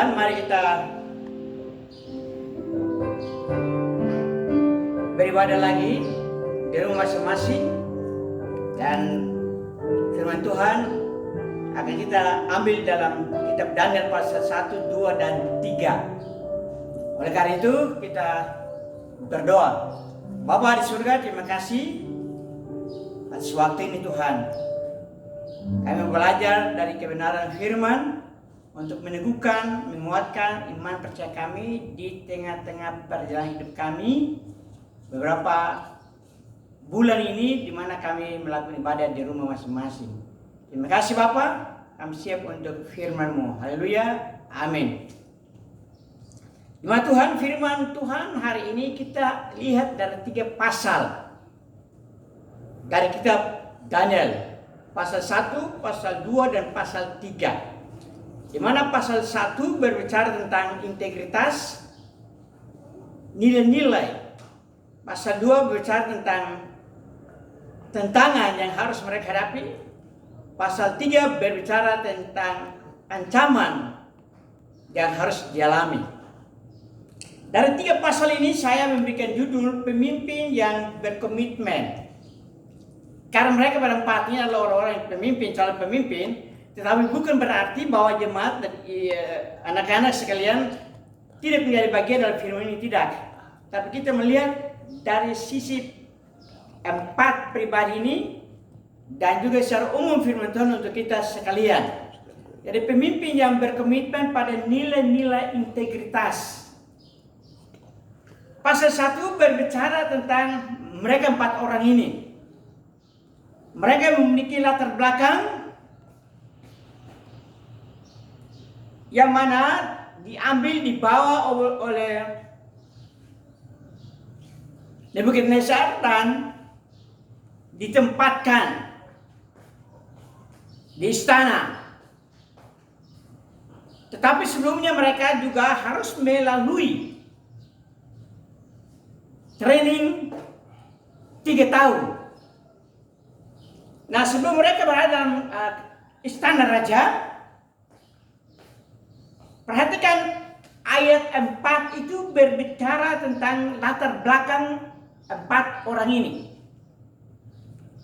Tuhan, mari kita beribadah lagi di rumah masing-masing, dan firman Tuhan akan kita ambil dalam kitab Daniel pasal 1, 2, dan 3. Oleh karena itu kita berdoa. Bapa di surga, terima kasih atas waktu ini Tuhan. Kami belajar dari kebenaran firman untuk meneguhkan, menguatkan iman percaya kami di tengah-tengah perjalanan hidup kami beberapa bulan ini, di mana kami melakukan ibadah di rumah masing-masing. Terima kasih Bapak, kami siap untuk firman-Mu. Haleluya, amin. Jemaat Tuhan, firman Tuhan hari ini kita lihat dari 3 pasal dari kitab Daniel. Pasal 1, pasal 2, dan pasal 3. Di mana pasal 1 berbicara tentang integritas, nilai-nilai. Pasal 2 berbicara tentang tantangan yang harus mereka hadapi. Pasal 3 berbicara tentang ancaman yang harus dialami. Dari 3 pasal ini saya memberikan judul pemimpin yang berkomitmen. Karena mereka berempatnya adalah orang-orang yang pemimpin, calon pemimpin, tetapi bukan berarti bahwa jemaat dan anak-anak sekalian tidak menjadi bagian dalam firman ini, tidak. Tapi kita melihat dari sisi 4 pribadi ini dan juga secara umum firman Tuhan untuk kita sekalian. Jadi pemimpin yang berkomitmen pada nilai-nilai integritas. Pasal 1 berbicara tentang mereka 4 orang ini. Mereka memiliki latar belakang yang mana dibawa oleh Nebukadnezar dan ditempatkan di istana. Tetapi sebelumnya mereka juga harus melalui training 3 tahun. Nah, sebelum mereka berada dalam istana raja, perhatikan ayat 4 itu berbicara tentang latar belakang 4 orang ini.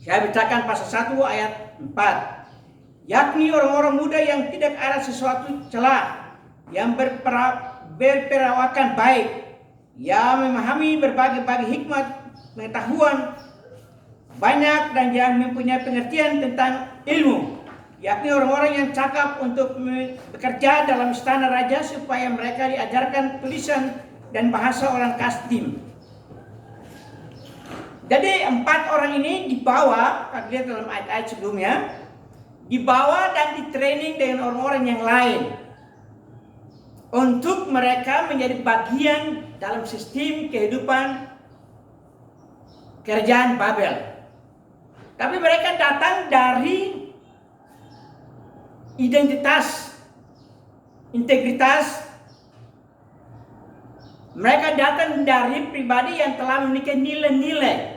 Saya bacakan pasal 1 ayat 4. Yakni orang-orang muda yang tidak ada sesuatu celah, yang berperawakan baik, yang memahami berbagai hikmat pengetahuan banyak, dan yang mempunyai pengertian tentang ilmu, yakni orang-orang yang cakap untuk bekerja dalam istana raja, supaya mereka diajarkan tulisan dan bahasa orang Kasdim. Jadi 4 orang ini dibawa, kalau lihat dalam ayat-ayat sebelumnya, dibawa dan ditraining dengan orang-orang yang lain untuk mereka menjadi bagian dalam sistem kehidupan kerajaan Babel. Tapi mereka datang dari identitas, integritas. Mereka datang dari pribadi yang telah memiliki nilai-nilai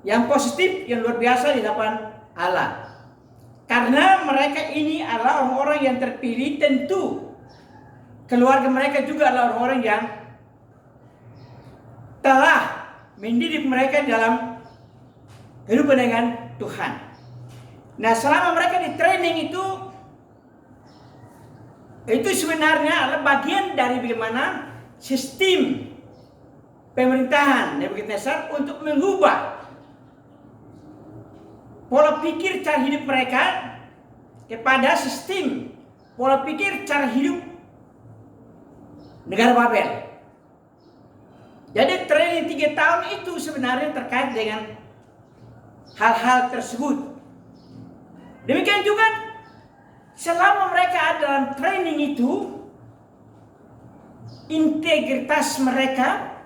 yang positif, yang luar biasa di hadapan Allah. Karena mereka ini adalah orang-orang yang terpilih, tentu keluarga mereka juga adalah orang-orang yang telah mendidik mereka dalam kehidupan dengan Tuhan. Nah, selama mereka di training itu sebenarnya adalah bagian dari bagaimana sistem pemerintahan Nebukadnezar untuk mengubah pola pikir cara hidup mereka kepada sistem pola pikir cara hidup negara Babel. Jadi training 3 tahun itu sebenarnya terkait dengan hal-hal tersebut. Demikian juga selama mereka ada dalam training itu, integritas mereka,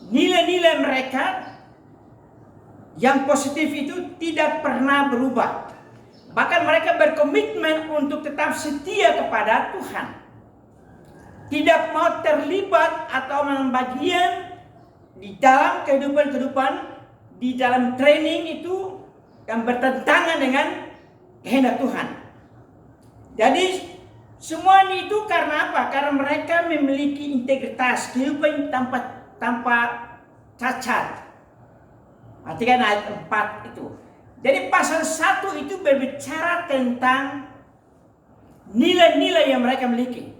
nilai-nilai mereka yang positif itu tidak pernah berubah. Bahkan mereka berkomitmen untuk tetap setia kepada Tuhan. Tidak mau terlibat atau mengambil bagian di dalam kehidupan di dalam training itu yang bertentangan dengan kehendak Tuhan. Jadi Semua itu karena apa? Karena mereka memiliki integritas, kehidupan tanpa cacat. Perhatikan ayat 4 itu. Jadi pasal 1 itu berbicara tentang nilai-nilai yang mereka miliki.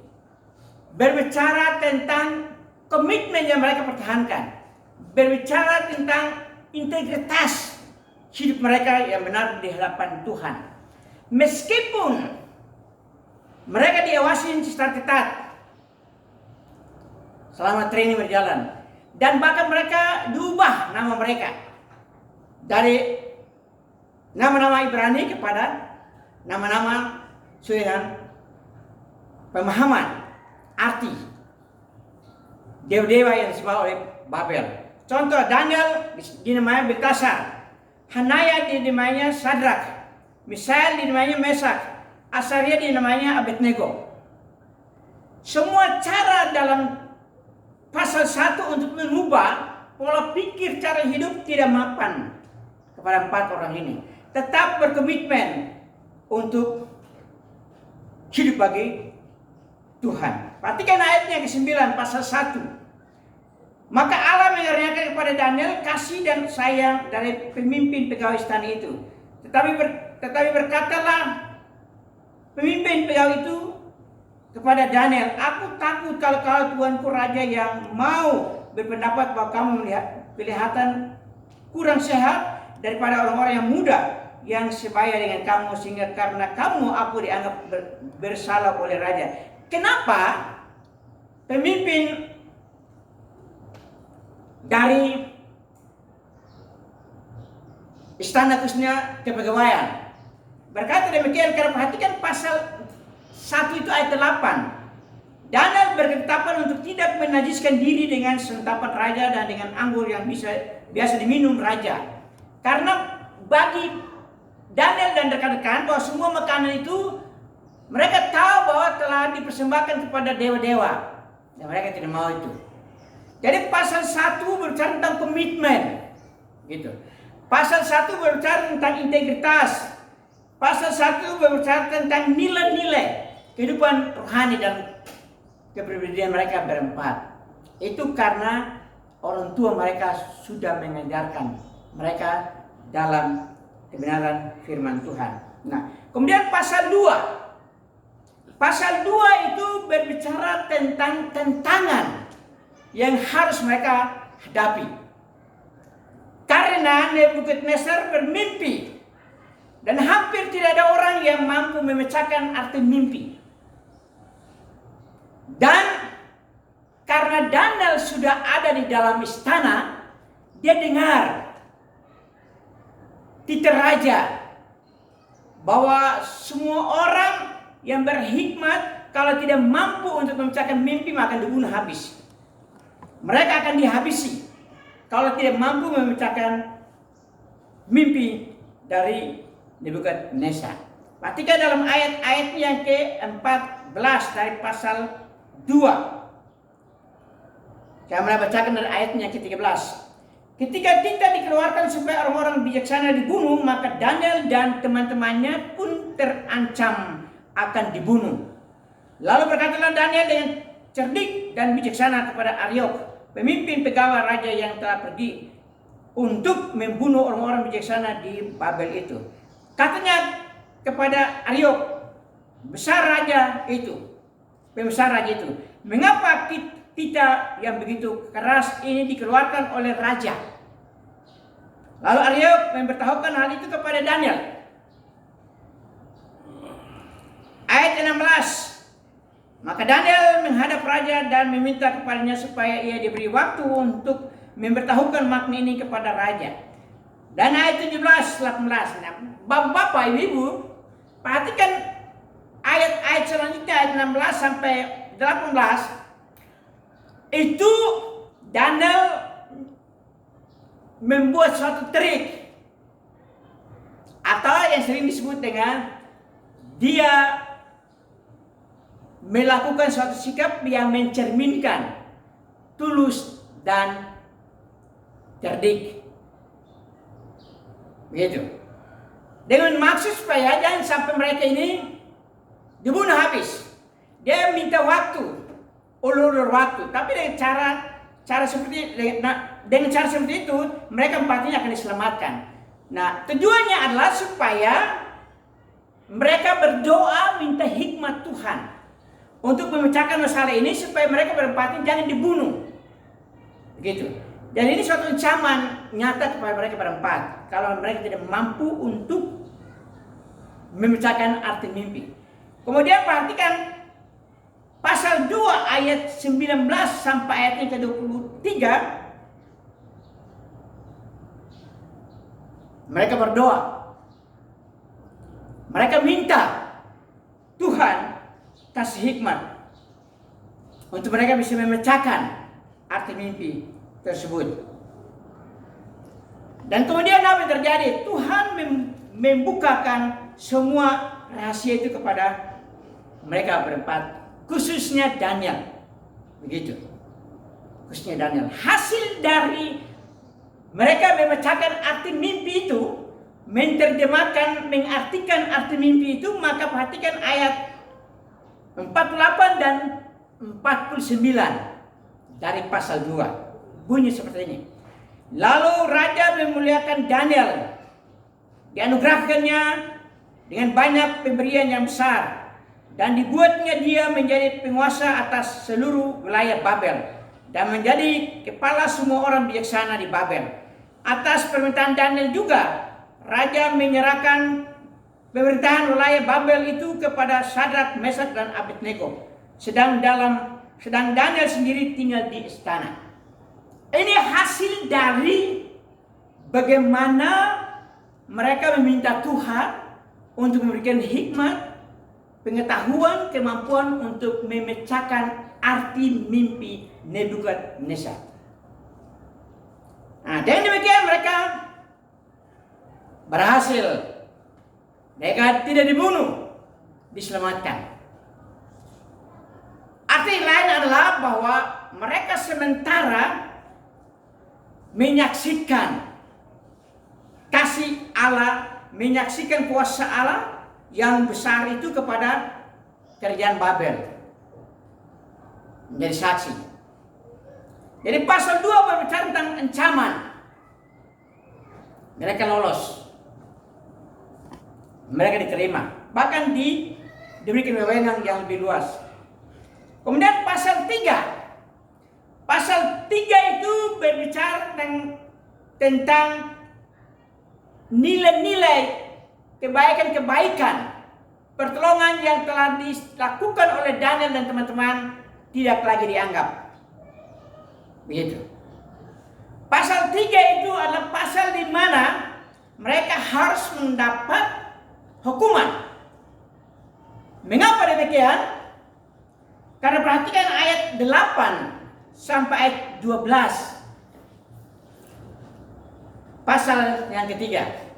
Berbicara tentang komitmen yang mereka pertahankan. Berbicara tentang integritas hidup mereka yang benar di hadapan Tuhan. Meskipun mereka diawasi secara ketat selama training berjalan, dan bahkan mereka diubah nama mereka dari nama-nama Ibrani kepada nama-nama dengan pemahaman arti dewa-dewa yang disebut oleh Babel. Contoh, Daniel dinamanya Beltasar, Hanaya dinamanya Sadrak, Misael dinamanya Mesak, Asaria dinamanya Abednego. Semua cara dalam pasal 1 untuk mengubah pola pikir cara hidup tidak mapan kepada 4 orang ini. Tetap berkomitmen untuk hidup bagi Tuhan. Perhatikan ayatnya ke-9 pasal 1. Maka Allah mengaruniakan kepada Daniel kasih dan sayang dari pemimpin pegawai istana itu. Tetapi berkatalah pemimpin pegawai itu kepada Daniel, aku takut kalau tuanku raja yang mau berpendapat bahwa kamu kelihatan kurang sehat daripada orang-orang yang muda yang sebaya dengan kamu, sehingga karena kamu aku dianggap bersalah oleh raja. Kenapa pemimpin dari istana khususnya kepegawaian berkata demikian? Karena perhatikan pasal 1 itu ayat 8. Daniel berketetapan untuk tidak menajiskan diri dengan santapan raja dan dengan anggur yang biasa diminum raja. Karena bagi Daniel dan rekan-rekan bahwa semua makanan itu mereka tahu bahwa telah dipersembahkan kepada dewa-dewa, dan mereka tidak mau itu. Jadi pasal 1 berbicara tentang komitmen, gitu. Pasal 1 berbicara tentang integritas. Pasal 1 berbicara tentang nilai-nilai kehidupan rohani dan kepribadian mereka berempat. Itu karena orang tua mereka sudah mengajarkan mereka dalam kebenaran firman Tuhan. Nah, kemudian pasal 2. Pasal 2 itu berbicara tentang tantangan yang harus mereka hadapi. Karena Nebukadnezar bermimpi dan hampir tidak ada orang yang mampu memecahkan arti mimpi. Dan karena Daniel sudah ada di dalam istana, dia dengar titah raja bahwa semua orang yang berhikmat kalau tidak mampu untuk memecahkan mimpi maka dibunuh habis. Mereka akan dihabisi kalau tidak mampu memecahkan mimpi dari Nebukadnezar. Perhatikan dalam ayat-ayat yang ke-14 dari pasal 2. Saya bacakan dari ayatnya ke-13. Ketika titah dikeluarkan supaya orang-orang bijaksana dibunuh, maka Daniel dan teman-temannya pun terancam akan dibunuh. Lalu berkatalah Daniel dengan cerdik dan bijaksana kepada Ariok, pemimpin pegawai raja yang telah pergi untuk membunuh orang-orang bijaksana di Babel itu. Katanya kepada Ariok, pembesar raja itu, mengapa titah yang begitu keras ini dikeluarkan oleh raja? Lalu Ariok memberitahukan hal itu kepada Daniel. Ayat 16. Maka Daniel menghadap raja dan meminta kepadanya supaya ia diberi waktu untuk memberitahukan makna ini kepada raja. Dan ayat 17-18. Nah, Bapak, Ibu, perhatikan ayat-ayat selanjutnya, ayat 16 sampai 18. Itu Daniel membuat suatu trik, atau yang sering disebut dengan dia melakukan suatu sikap yang mencerminkan tulus dan cerdik. Begitu. Dengan maksud supaya jangan sampai mereka ini dibunuh habis. Dia minta waktu, ulur waktu, tapi dengan cara seperti itu mereka empatnya akan diselamatkan. Nah, tujuannya adalah supaya mereka berdoa minta hikmat Tuhan untuk memecahkan masalah ini supaya mereka berempati jangan dibunuh. Begitu. Dan ini suatu ancaman nyata kepada mereka berempat kalau mereka tidak mampu untuk memecahkan arti mimpi. Kemudian perhatikan pasal 2 ayat 19 sampai ayat yang ke-23. Mereka berdoa. Mereka minta Tuhan kasih hikmat untuk mereka bisa memecahkan arti mimpi tersebut. Dan kemudian apa yang terjadi? Tuhan membukakan semua rahasia itu kepada mereka berempat, khususnya Daniel. Begitu. Khususnya Daniel. Hasil dari mereka memecahkan arti mimpi itu, mengartikan arti mimpi itu, maka perhatikan ayat 48 dan 49 dari pasal 2. Bunyi seperti ini. Lalu raja memuliakan Daniel, dianugerahkannya dengan banyak pemberian yang besar, dan dibuatnya dia menjadi penguasa atas seluruh wilayah Babel dan menjadi kepala semua orang bijaksana di Babel. Atas permintaan Daniel juga raja menyerahkan pemerintahan wilayah Babel itu kepada Sadrak, Mesak, dan Abednego. Sedang Daniel sendiri tinggal di istana. Ini hasil dari bagaimana mereka meminta Tuhan untuk memberikan hikmat, pengetahuan, kemampuan untuk memecahkan arti mimpi Nebukadnezar. Nah, dengan demikian mereka berhasil. Mereka tidak dibunuh, diselamatkan. Arti lain adalah bahwa mereka sementara menyaksikan kasih Allah, menyaksikan kuasa Allah yang besar itu kepada kerajaan Babel. Menjadi saksi. Jadi pasal 2 berbicara tentang ancaman. Mereka lolos. Mereka diterima. Bahkan diberikan wewenang yang lebih luas. Kemudian pasal 3. Pasal 3 itu berbicara tentang nilai-nilai kebaikan-kebaikan, pertolongan yang telah dilakukan oleh Daniel dan teman-teman tidak lagi dianggap. Begitu. Pasal 3 itu adalah pasal di mana mereka harus mendapat hukuman. Mengapa demikian? Karena perhatikan ayat 8 sampai ayat 12. Pasal yang ketiga.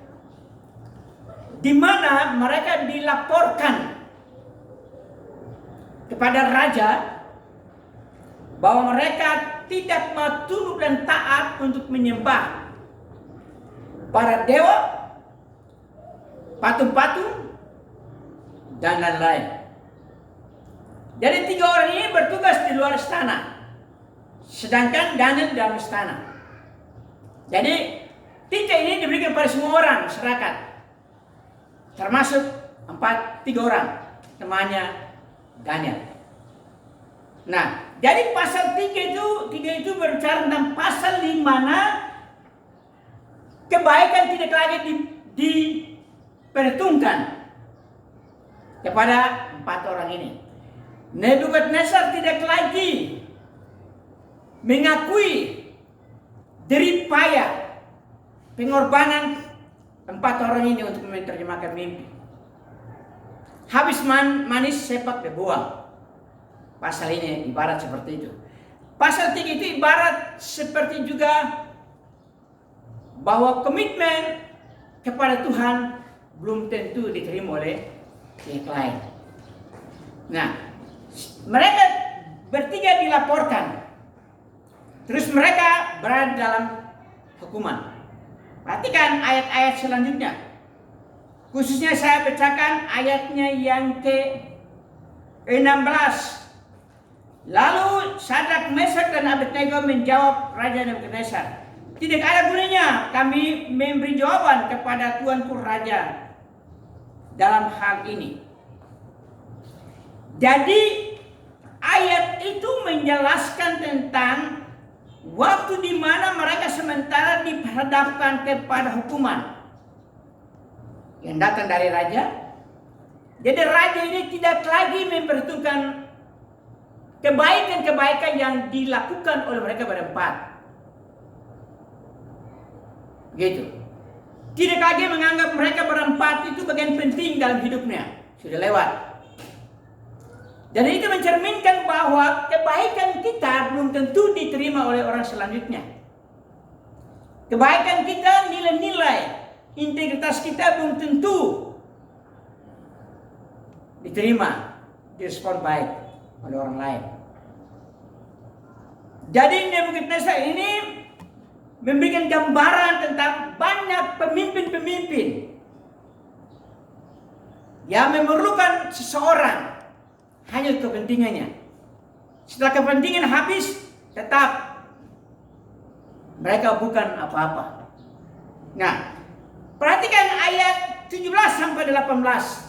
Di mana mereka dilaporkan kepada raja bahwa mereka tidak mau tunduk dan taat untuk menyembah para dewa, patung-patung, dan lain-lain. Jadi 3 orang ini bertugas di luar istana, sedangkan Daniel di dalam istana. Jadi titah ini diberikan pada semua orang masyarakat, termasuk 3 orang temannya Daniel. Nah, jadi pasal 3 itu berbicara tentang pasal di mana kebaikan tidak lagi diperhitungkan kepada 4 orang ini. Nebukadnezar tidak lagi mengakui jerih payah pengorbanan 4 orang ini untuk menerjemahkan mimpi. Habis manis sepak dibuang. Pasal ini ibarat seperti itu. Pasal 3 itu ibarat seperti juga bahwa komitmen kepada Tuhan belum tentu diterima oleh pihak lain. Nah, mereka bertiga dilaporkan. Terus mereka berada dalam hukuman. Perhatikan ayat-ayat selanjutnya. Khususnya saya bacakan ayatnya yang 16. Lalu Sadrak, Mesak dan Abednego menjawab Raja Nebukadnezar, tidak ada gunanya kami memberi jawaban kepada tuanku Raja dalam hal ini. Jadi ayat itu menjelaskan tentang waktu di mana mereka sementara dihadapkan kepada hukuman yang datang dari raja. Jadi raja ini tidak lagi memperhitungkan kebaikan-kebaikan yang dilakukan oleh mereka berempat. Gitu. Tidak lagi menganggap mereka berempat itu bagian penting dalam hidupnya. Sudah lewat. Dan itu mencerminkan bahwa kebaikan kita belum tentu diterima oleh orang selanjutnya. Kebaikan kita, nilai-nilai, integritas kita belum tentu diterima, direspon baik oleh orang lain. Jadi Nebukadnezar ini memberikan gambaran tentang banyak pemimpin-pemimpin yang memerlukan seseorang hanya kepentingannya. Setelah kepentingan habis, tetap mereka bukan apa-apa. Nah, perhatikan ayat 17 sampai 18.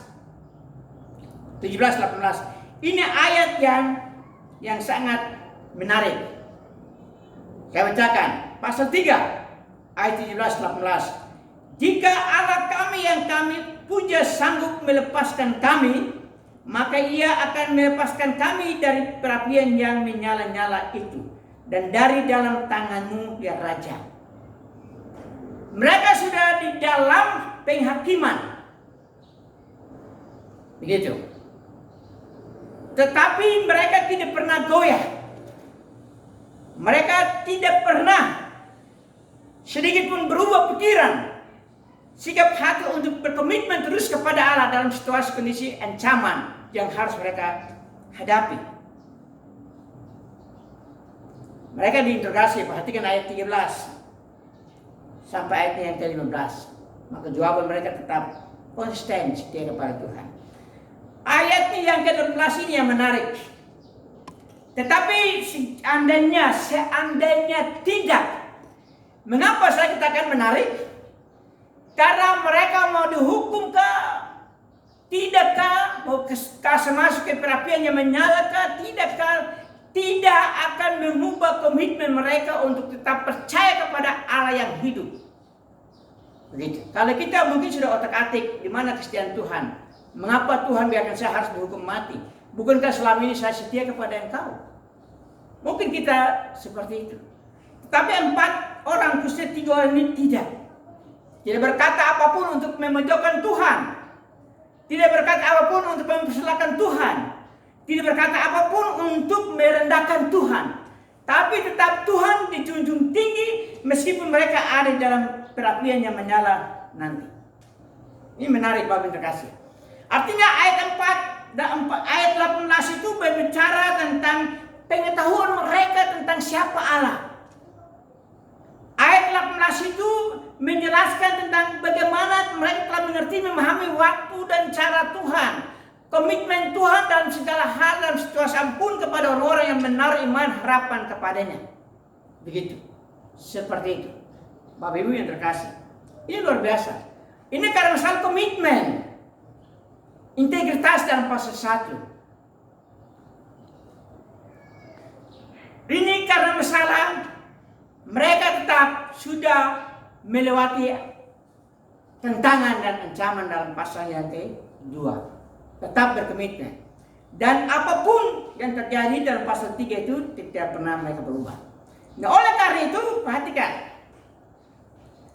17-18. Ini ayat yang sangat menarik. Saya bacakan pasal 3 ayat 17-18. Jika Allah kami yang kami puja sanggup melepaskan kami, maka ia akan melepaskan kami dari perapian yang menyala-nyala itu dan dari dalam tanganmu ya Raja. Mereka sudah di dalam penghakiman. Begitu. Tetapi mereka tidak pernah goyah. Mereka tidak pernah sedikit pun berubah pikiran, sikap hati untuk berkomitmen terus kepada Allah dalam situasi kondisi ancaman yang harus mereka hadapi. Mereka diinterogasi, perhatikan ayat 13 sampai ayat yang ke-15. Maka jawaban mereka tetap konsisten setia kepada Tuhan. Ayatnya yang ke-16 ini yang menarik. Tetapi seandainya tidak. Mengapa saya katakan menarik? Karena mereka mau dihukum kah? Tidakkah? Mau kasih masuk ke perapian yang menyala kah? Tidakkah? Tidak akan mengubah komitmen mereka untuk tetap percaya kepada Allah yang hidup. Begitu. Kalau kita mungkin sudah otak-atik di mana kesetiaan Tuhan. Mengapa Tuhan biarkan saya harus dihukum mati? Bukankah selama ini saya setia kepada Engkau? Mungkin kita seperti itu. Tetapi 4 orang khususnya 3 orang ini tidak. Tidak berkata apapun untuk memojokkan Tuhan. Tidak berkata apapun untuk mempersilahkan Tuhan. Tidak berkata apapun untuk merendahkan Tuhan. Tapi tetap Tuhan dijunjung tinggi meskipun mereka ada dalam perapian yang menyala nanti. Ini menarik Bapak yang terkasih. Artinya ayat 4 dan ayat 18 itu berbicara tentang pengetahuan mereka tentang siapa Allah. Ayat 18 itu menjelaskan tentang bagaimana mereka telah mengerti, memahami waktu dan cara Tuhan. Komitmen Tuhan dalam segala hal, dalam situasi apapun kepada orang-orang yang menaruh iman harapan kepadanya. Begitu. Seperti itu. Bapak Ibu yang terkasih. Ini luar biasa. Ini karena masalah komitmen. Integritas dalam pasal 1. Ini karena masalah mereka tetap sudah melewati tantangan dan ancaman dalam pasal yang ke-2. Tetap berkomitmen. Dan apapun yang terjadi dalam pasal 3 itu tidak pernah mereka berubah. Nah, oleh karena itu perhatikan.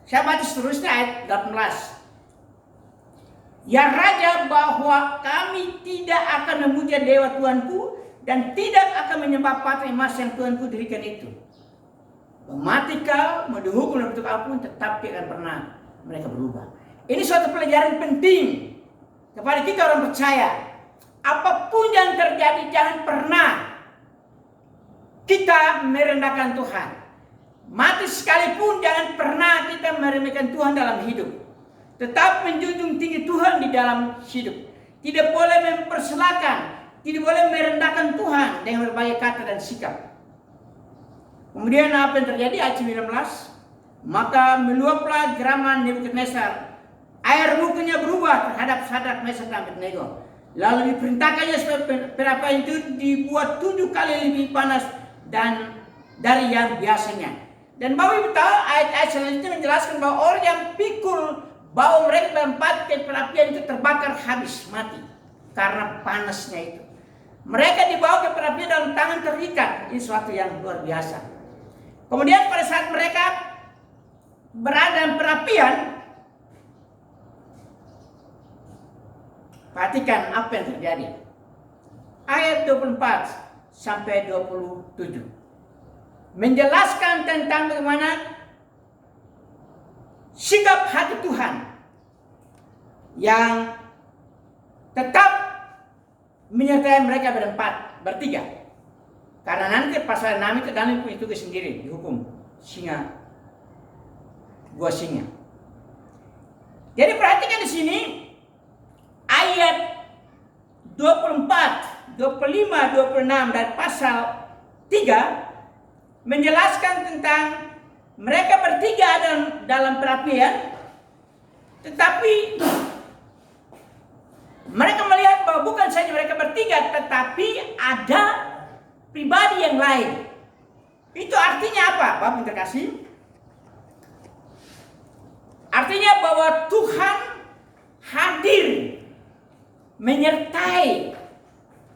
Saya baca seterusnya ayat 18. Ya Raja, bahwa kami tidak akan memuja dewa Tuanku dan tidak akan menyembah patung emas yang Tuanku dirikan itu. Mati kau, mau dihukum dalam bentuk apapun, tetap tidak akan pernah mereka berubah. Ini suatu pelajaran penting kepada kita orang percaya. Apapun yang terjadi, jangan pernah kita merendahkan Tuhan. Mati sekalipun, jangan pernah kita meremehkan Tuhan dalam hidup. Tetap menjunjung tinggi Tuhan di dalam hidup. Tidak boleh mempersilahkan tidak boleh merendahkan Tuhan dengan berbagai kata dan sikap. Kemudian apa yang terjadi? Ayat 19. Maka meluaplah geraman Nebukadnezar. Air mukanya berubah terhadap Sadrak, Mesak, dan Abednego. Lalu diperintahkannya supaya perapian itu dibuat 7 kali lebih panas dan dari yang biasanya. Dan Bapak Ibu tahu ayat-ayat selanjutnya menjelaskan bahwa orang yang pikul bau mereka tempat perapian itu terbakar habis mati karena panasnya itu. Mereka dibawa ke perapian dalam tangan terikat. Ini suatu yang luar biasa. Kemudian pada saat mereka berada dalam perapian, perhatikan apa yang terjadi. Ayat 24 sampai 27 menjelaskan tentang bagaimana sikap hati Tuhan yang tetap menyertai mereka bertiga. Karena nanti pasal 6 itu Daniel punya tugas sendiri dihukum singa, gua singa. Jadi perhatikan di sini ayat 24, 25, 26 dan pasal 3 menjelaskan tentang mereka bertiga dalam perapian, tetapi mereka melihat bahwa bukan saja mereka bertiga, tetapi ada pribadi yang lain. Itu artinya apa, Bapak yang terkasih? Artinya bahwa Tuhan hadir, menyertai.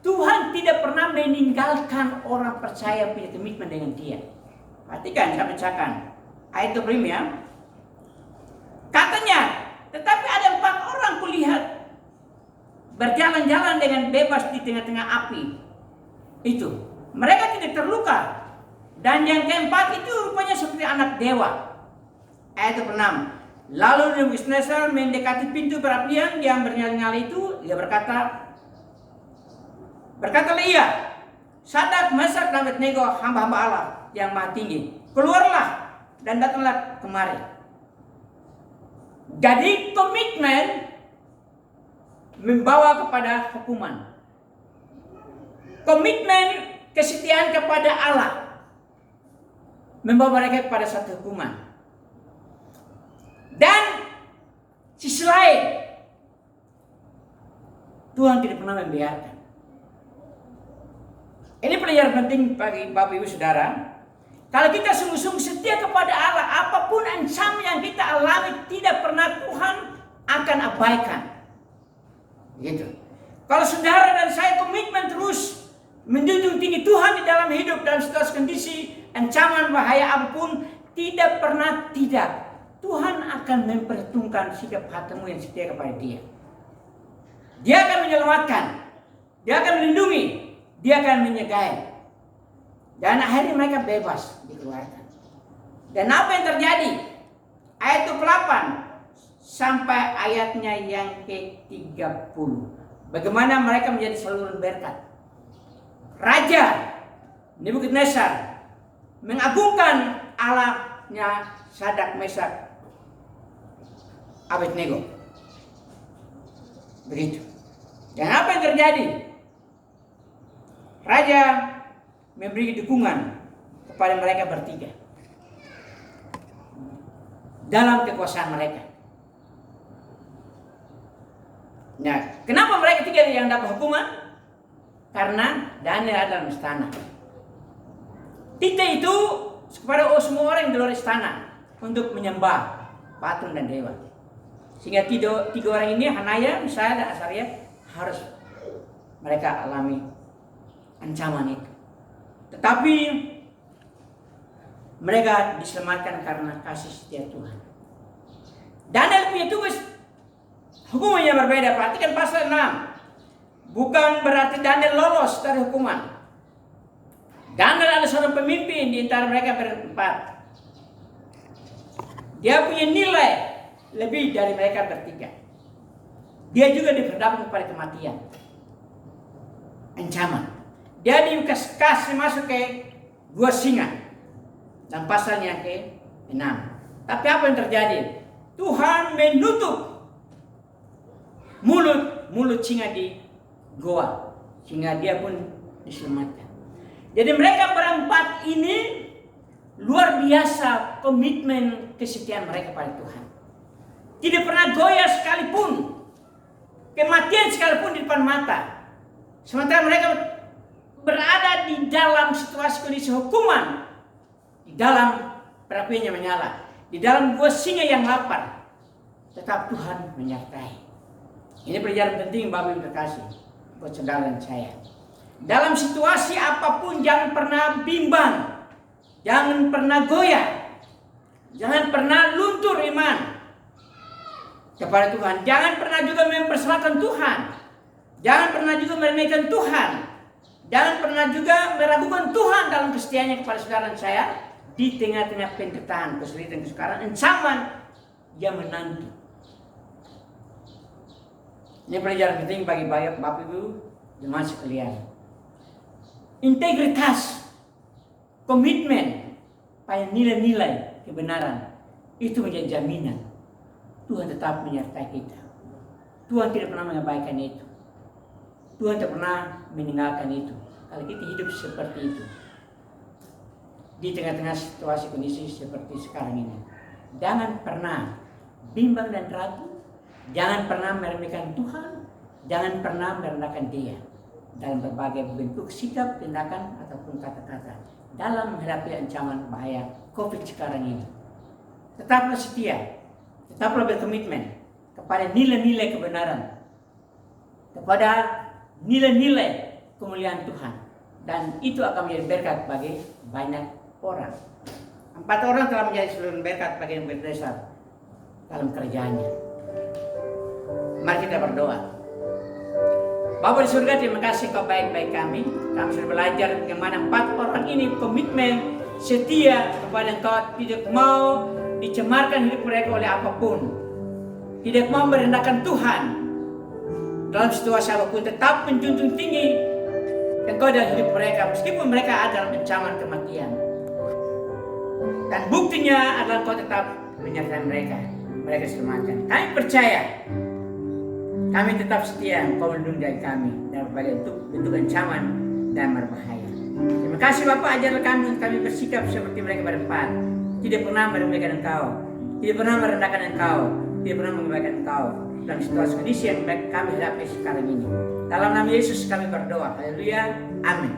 Tuhan tidak pernah meninggalkan orang percaya punya komitmen dengan Dia. Perhatikan, saya bacakan ayat 25 ya. Katanya, tetapi ada 4 orang kulihat berjalan-jalan dengan bebas di tengah-tengah api itu. Mereka tidak terluka. Dan yang keempat itu rupanya seperti anak dewa. Ayat 26. Lalu Nebukadnezar mendekati pintu perapian yang bernyala-nyala itu. Dia berkatalah ia, Sadrak, Mesak, dan Abednego, hamba-hamba Allah yang maha tinggi, keluarlah dan datanglah kemari. Jadi komitmen membawa kepada hukuman. Komitmen kesetiaan kepada Allah membawa mereka kepada satu hukuman. Dan sisi lain, Tuhan tidak pernah membiarkan. Ini pelajaran penting bagi Bapak Ibu Saudara. Kalau kita sungguh-sungguh setia kepada Allah, apapun ancaman yang kita alami tidak pernah Tuhan akan abaikan. Gitu. Kalau saudara dan saya komitmen terus menjunjung tinggi Tuhan di dalam hidup dalam situasi kondisi ancaman bahaya apapun, tidak pernah tidak. Tuhan akan memperhitungkan sikap hatimu yang setia kepada Dia. Dia akan menyelamatkan, Dia akan melindungi, Dia akan menyegai. Dan akhirnya mereka bebas dikeluarkan. Dan apa yang terjadi? Ayat 28 sampai ayatnya yang ke-30. Bagaimana mereka menjadi saluran berkat. Raja Nebukadnezar mengagungkan Allahnya Sadrak, Mesak, Abednego. Begitu. Dan apa yang terjadi? Raja memberi dukungan kepada mereka bertiga dalam kekuasaan mereka. Nah, kenapa mereka tiga yang dapat hukuman? Karena Daniel ada dalam istana. Tidak itu kepada semua orang yang di luar istana untuk menyembah patung dan dewa. Sehingga tiga orang ini, Hanaya, Misael, dan Azaria, harus mereka alami ancaman itu. Tetapi mereka diselamatkan karena kasih setia Tuhan. Daniel punya tugas hukumannya berbeda. Perhatikan pasal 6. Bukan berarti Daniel lolos dari hukuman. Daniel ada seorang pemimpin di antara mereka berempat. Dia punya nilai lebih dari mereka bertiga. Dia juga dihadapkan kepada kematian, ancaman. Dia dikasih masuk ke gua singa dan pasalnya ke-6. Tapi apa yang terjadi? Tuhan menutup mulut singa di gua sehingga dia pun diselamatkan. Jadi mereka berempat ini luar biasa komitmen kesetiaan mereka pada Tuhan. Tidak pernah goyah sekalipun, kematian sekalipun di depan mata. Sementara mereka berada di dalam situasi kondisi hukuman, di dalam perapiannya menyala, di dalam gua singa yang lapar, tetap Tuhan menyertai. Ini pelajaran penting Bapak Ibu terkasih buat saudara dan saya. Dalam situasi apapun jangan pernah bimbang, jangan pernah goyah, jangan pernah luntur iman kepada Tuhan. Jangan pernah juga mempersalahkan Tuhan, jangan pernah juga meremehkan Tuhan, jangan pernah juga meragukan Tuhan dalam kesetiaannya kepada saudara dan saya. Di tengah-tengah penderitaan, kesulitan, kesukaran, ancaman yang menanti. Ini pelajaran penting bagi Bapak Ibu jemaat sekalian. Integritas, komitmen pada nilai-nilai kebenaran itu menjadi jaminan Tuhan tetap menyertai kita. Tuhan tidak pernah mengabaikan itu. Tuhan tidak pernah meninggalkan itu. Kalau kita hidup seperti itu di tengah-tengah situasi kondisi seperti sekarang ini, jangan pernah bimbang dan ragu, jangan pernah meremehkan Tuhan, jangan pernah merendahkan Dia dalam berbagai bentuk sikap, tindakan ataupun kata-kata dalam menghadapi ancaman bahaya COVID sekarang ini. Tetaplah setia, tetaplah berkomitmen kepada nilai-nilai kebenaran, kepada nilai-nilai kemuliaan Tuhan, dan itu akan menjadi berkat bagi banyak orang. 4 orang telah menjadi seluruh berkat bagi yang berdasar dalam kerjaannya. Mari kita berdoa. Bapa di surga, terima kasih Kau baik-baik kami. Kami sudah belajar bagaimana 4 orang ini komitmen setia kepada Engkau, tidak mau dicemarkan hidup mereka oleh apapun, tidak mau merendahkan Tuhan dalam situasi apapun, tetap menjunjung tinggi Engkau dalam hidup mereka meskipun mereka ada dalam ancaman kematian. Dan buktinya adalah Engkau tetap menyertai mereka selamatkan. Kami percaya, kami tetap setia, Engkau melindungi dari kami dari berbagai bentuk ancaman dan berbahaya. Terima kasih Bapak, ajarlah kami untuk kami bersikap seperti mereka berempat. Tidak pernah meremehkan Engkau, tidak pernah merendahkan Engkau, tidak pernah mengabaikan Engkau dalam situasi kondisi yang kami hadapi sekarang ini. Dalam nama Yesus kami berdoa. Haleluya. Amin.